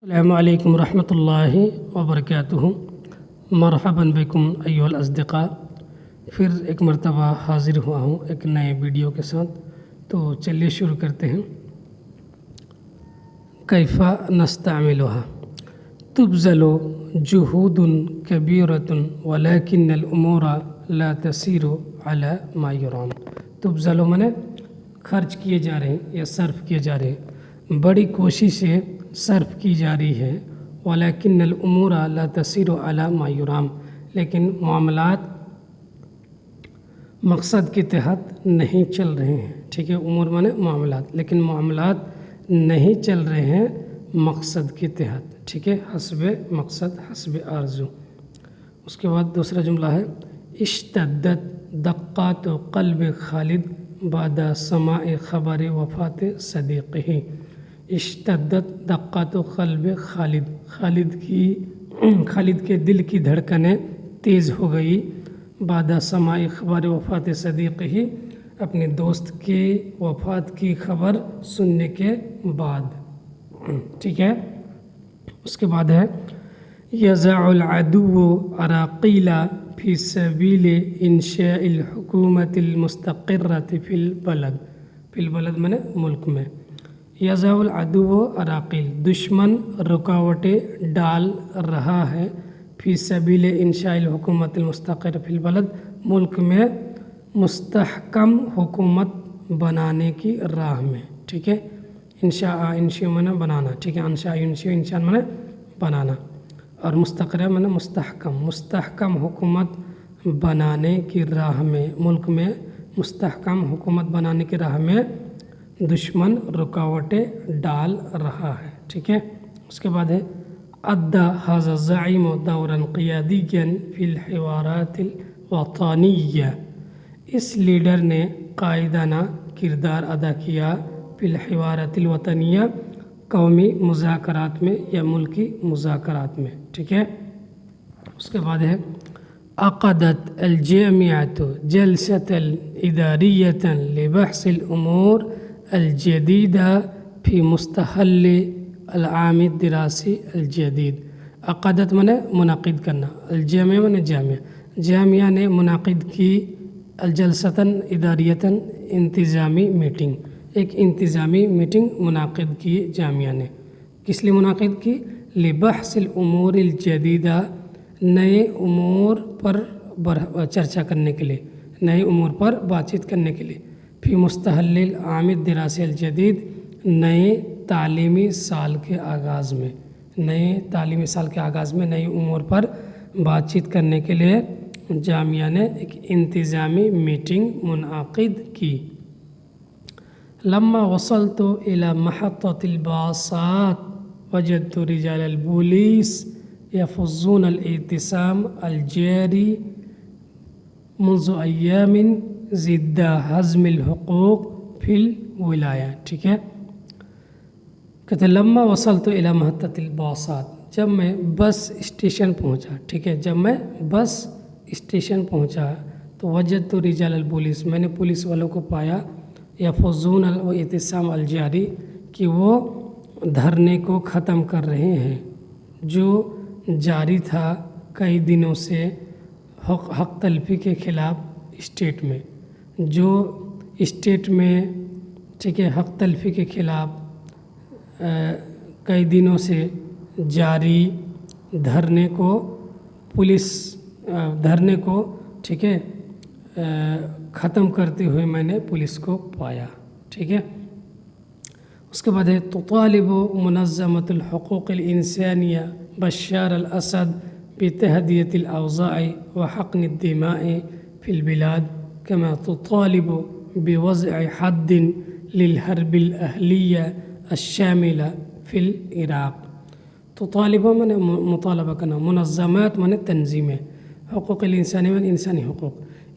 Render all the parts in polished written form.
السلام علیکم ورحمۃ اللہ وبرکاتہ۔ مرحبا بکم ایھا الاصدقاء، پھر ایک مرتبہ حاضر ہوا ہوں ایک نئے ویڈیو کے ساتھ۔ تو چلیے شروع کرتے ہیں۔ کیف نستعملها؟ تبذل جہود کبیرۃ ولکن الامور لا تسیر علی ما یرام۔ تبذل معنی خرچ کیے جا رہے ہیں یا صرف کیے جا رہے ہیں، بڑی کوششیں صرف کی جا رہی ہے، ولیکن الامور لا تسیر علی ما یرام، لیکن معاملات مقصد کے تحت نہیں چل رہے ہیں۔ ٹھیک ہے، امور مانے معاملات، لیکن معاملات نہیں چل رہے ہیں مقصد کے تحت۔ ٹھیک ہے، حسب مقصد، حسب آرزو۔ اس کے بعد دوسرا جملہ ہے اشتدت دقات قلب خالد بعد سماع خبر وفات صدیقہ۔ اشتدت دقات قلب خالد، خالد کے دل کی دھڑکنیں تیز ہو گئی، بعد سماع خبر وفات صدیقہ، اپنے دوست کی وفات کی خبر سننے کے بعد۔ ٹھیک ہے، اس کے بعد ہے یضع العدو عراقیل فی سبیل انشاء الحکومت المستقرۃ فی البلد۔ فی البلد میں ملک میں۔ یضع العدو عراقیل، دشمن رکاوٹیں ڈال رہا ہے، فی سبیل انشاء الحکومت المستقر فی البلد، ملک میں مستحکم حکومت بنانے کی راہ میں۔ ٹھیک ہے، انشاء معنی بنانا، ٹھیک ہے، انشاء معنی بنانا، اور مستقر معنی مستحکم حکومت بنانے کی راہ میں، ملک میں مستحکم حکومت بنانے کی راہ میں دشمن رکاوٹیں ڈال رہا ہے۔ ٹھیک ہے، اس کے بعد ہے ادى هذا الزعيم دورا قياديا في الحوارات الوطنية۔ اس لیڈر نے قائدانہ کردار ادا کیا فی الحوارات الوطنیہ، قومی مذاکرات میں یا ملکی مذاکرات میں۔ ٹھیک ہے، اس کے بعد ہے عقدت الجامعة جلسة إدارية لبحث الأمور الجديدة في مستهل العام الدراسی الجدید۔ عقدت معنی منعقد کرنا، الجامعہ معنی جامعہ نے منعقد کی الجلسۃ اداریۃ انتظامی میٹنگ، ایک انتظامی میٹنگ منعقد کی جامعہ نے۔ کس لیے منعقد کی؟ لبحث الامور الجدیدہ، نئے امور پر چرچا کرنے کے لیے، نئے امور پر بات چیت کرنے کے لیے۔ فی مستہل العام الدراسی الجدید، نئے تعلیمی سال کے آغاز میں، نئے امور پر بات چیت کرنے کے لیے جامعہ نے ایک انتظامی میٹنگ منعقد کی۔ لما وصلت الى محطة الباصات وجدت رجال البوليس يفضون الاعتصام الجاري منذ ایام ضد ہضم الحقوق فی الولایہ۔ ٹھیک ہے، کہتے لما وصلت الى محطة الباصات، جب میں بس اسٹیشن پہنچا۔ ٹھیک ہے، جب میں بس اسٹیشن پہنچا تو وجدت رجال البولیس، میں نے پولیس والوں کو پایا، یفضون الاعتصام الجاری، کہ وہ دھرنے کو ختم کر رہے ہیں جو جاری تھا کئی دنوں سے حق تلفی کے خلاف اسٹیٹ میں، جو اسٹیٹ میں، ٹھیک ہے، حق تلفی کے خلاف کئی دنوں سے جاری دھرنے کو، ٹھیک ہے، ختم کرتے ہوئے میں نے پولیس کو پایا۔ ٹھیک ہے، اس کے بعد ہے تطالب منظمۃ الحقوق الانسانیہ بشار الاسد بتہدئۃ الاوضاع وحقن الدماء فی البلاد كما تطالب بوضع حد للحرب الاہلیہ الشاملہ فی العراق۔ تطالب من مطالبہ کرنا، منظمات من تنظیمیں، حقوق الانسانی من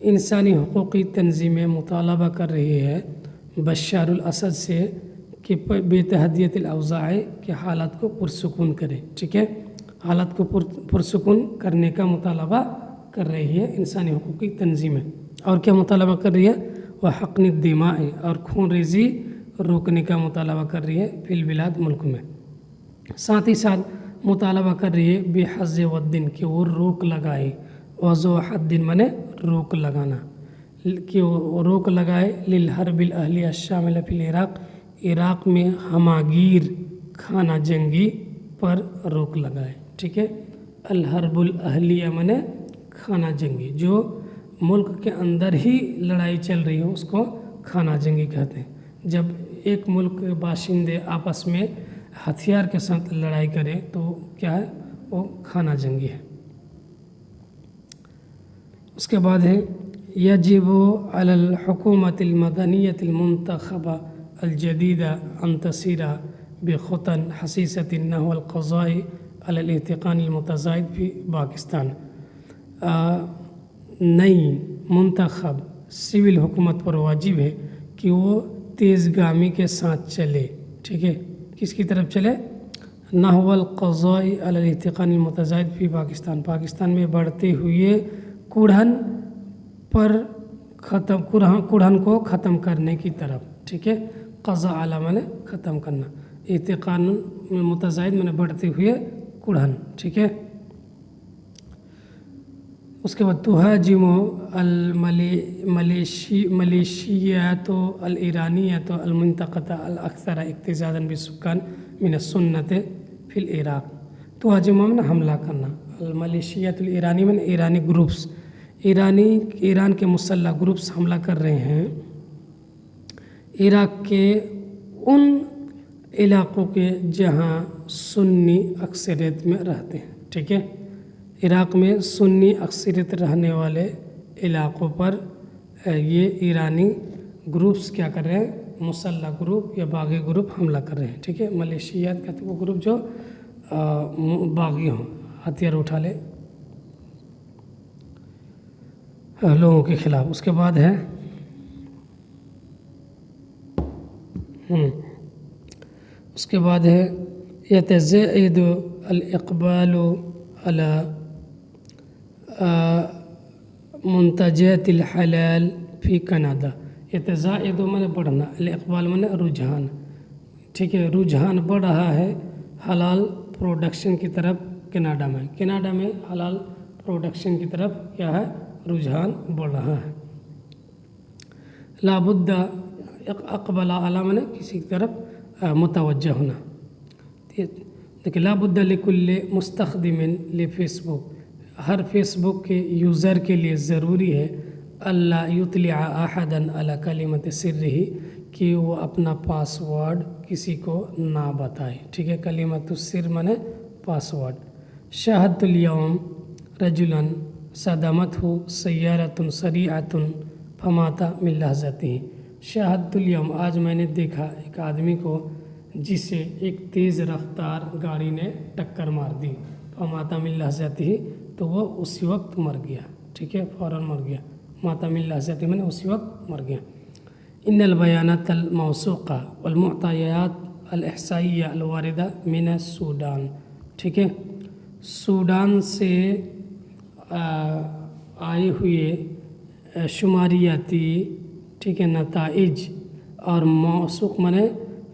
انسانی حقوقی تنظیمیں مطالبہ کر رہی ہے بشار الاسد سے کہ بے تہدئۃ الاوضاع، کے حالات کو پرسکون کرے۔ ٹھیک ہے، حالات کو پرسکون کرنے کا مطالبہ کر رہی ہے انسانی حقوقی تنظیمیں، اور کیا مطالبہ کر رہی ہے؟ وحقن الدماء، اور خون ریزی روکنے کا مطالبہ کر رہی ہے فی البلاد، ملک میں۔ साथ ही साथ मुतालबा कर रही है बेहज़ वद्दिन कि वो रोक लगाए, वज़ो हद्दिन माने रोक लगाना, कि वो रोक लगाए लिल हर्बिल अहलिया शामिल फिल इराक़, इराक़ में हमागीर खाना जंगी पर रोक लगाए। ठीक है, अल हर्बुल अहलिया माने खाना जंगी, जो मुल्क के अंदर ही लड़ाई चल रही हो उसको खाना जंगी कहते हैं। जब एक मुल्क के बाशिंदे आपस में हथियार के साथ लड़ाई करें तो क्या है, वो खाना जंगी है। उसके बाद है यजिबु अलल हुकूमतिल मदनियतिल मुंतखबा अल जदीदा अन तसीरा बिखुतन हसीसतिन नहवल क़ज़ाई अलल इत्तिक़ानिल मुतज़ायद फी पाकिस्तान। नई मुंतखब सिविल हुकूमत पर वाजिब है कि वो तेज़गामी के साथ चले। ठीक है, किसकी तरफ चले, नहवल क़ज़ाई अलल इत्तिक़ानिल मुतज़ायद फी पाकिस्तान, पाकिस्तान में बढ़ते हुए कुढ़न पर कुढ़न को ख़त्म करने की तरफ। ठीक है, क़ज़ा अला माने ख़त्म करना, इत्तिक़ान मुतज़ायद माने बढ़ते हुए कुढ़न। ठीक है, उसके बाद तुहाजिमो अल मलेशियातो अल ईरानियातो अल मुंतक़ता अल अक्सर इक्तिज़ादन बिसुक्कान मिन सुन्नत फिल इराक़। तुहाजिमो माने हमला करना, अल मलेशियातुल ईरानी माने ईरानी ग्रुप्स, ईरान के मुसल्लह ग्रुप्स हमला कर रहे हैं इराक़ के उन इलाक़ों के जहाँ सुन्नी अक्सरियत में रहते हैं। ठीक है, इराक़ में सुन्नी अक्सरियत रहने वाले इलाक़ों पर ये ईरानी ग्रुप्स क्या कर रहे हैं, मुसल्लह ग्रुप या बागी ग्रुप हमला कर रहे हैं। ठीक है, मलेशिया कहते वो ग्रुप जो बागी हों, हथियार उठा ले लोगों के खिलाफ। उसके बाद है उसके बाद है यतज़ैद अल इक़बाल अला मुंतजतिल हलाल फ़ी कनाडा। यतज़ैद माने बढ़ना, अल इक़बाल माने रुझान। ठीक है, रुझान बढ़ रहा है हलाल प्रोडक्शन की तरफ कनाडा में, कनाडा में हलाल प्रोडक्शन की तरफ क्या है, रुझान बढ़ रहा है। लाबुद्दा अक़बला अला माने किसी की तरफ मुतवज्जह होना। देखिए, लाबुद्दा लिकुल्ले मुस्तख़दिमिन ले फेसबुक, हर फेसबुक के यूज़र के लिए ज़रूरी है अल्ला युतलिअ अहदन अला कलिमत सिर्रिही, कि वो अपना पासवर्ड किसी को ना बताए। ठीक है, कलिमत सिर माने पासवर्ड। शहदतुल यौम रजुलन सदमतहु सय्यारतुन सरीअतुन फमाता मिन लहज़तिही। शहदतुल यौम, आज मैंने देखा एक आदमी को जिसे एक तेज़ रफ्तार गाड़ी ने टक्कर मार दी, फमाता मिन लहज़तिही, तो वो उसी वक्त मर गया। ठीक है, फ़ौरन मर गया, माता मिन लहज़तिही मैंने उसी वक्त मर गया। इन्नल बयानात अल मौसूक़ा वल मुअतयात अल इहसाइया अल वारिदा मिन सूडान। ठीक है, सूडान से आए हुए शुमारियाती, ठीक है, नताइज और मौसूक़ माने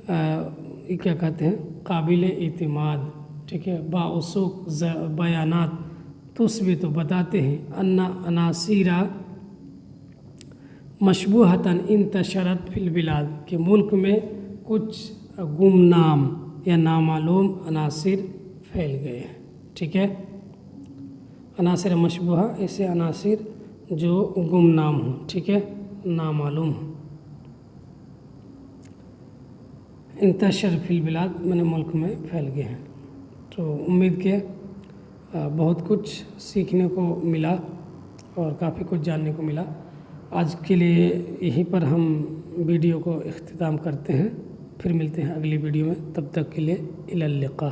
क्या कहते हैं, काबिल इतिमाद। ठीक है, बाउसूक़ बयानात तुस्बित तो बताते हैं अन्ना अनासीरा मशबूहतन इंतशरत फिल बिलाद, के मुल्क में कुछ गुमनाम या नामालूम अनासिर फैल गए हैं। ठीक है, अनासिर मशबूहा ऐसे अनासिर जो गुमनाम हों, ठीक है, नामालूम हों। इंतशर फिल बिलाद मैंने मुल्क में फैल गए हैं। तो उम्मीद के बहुत कुछ सीखने को मिला और काफ़ी कुछ जानने को मिला। आज के लिए यहीं पर हम वीडियो को इख्तिताम करते हैं, फिर मिलते हैं अगली वीडियो में। तब तक के लिए इलल लिक़ा।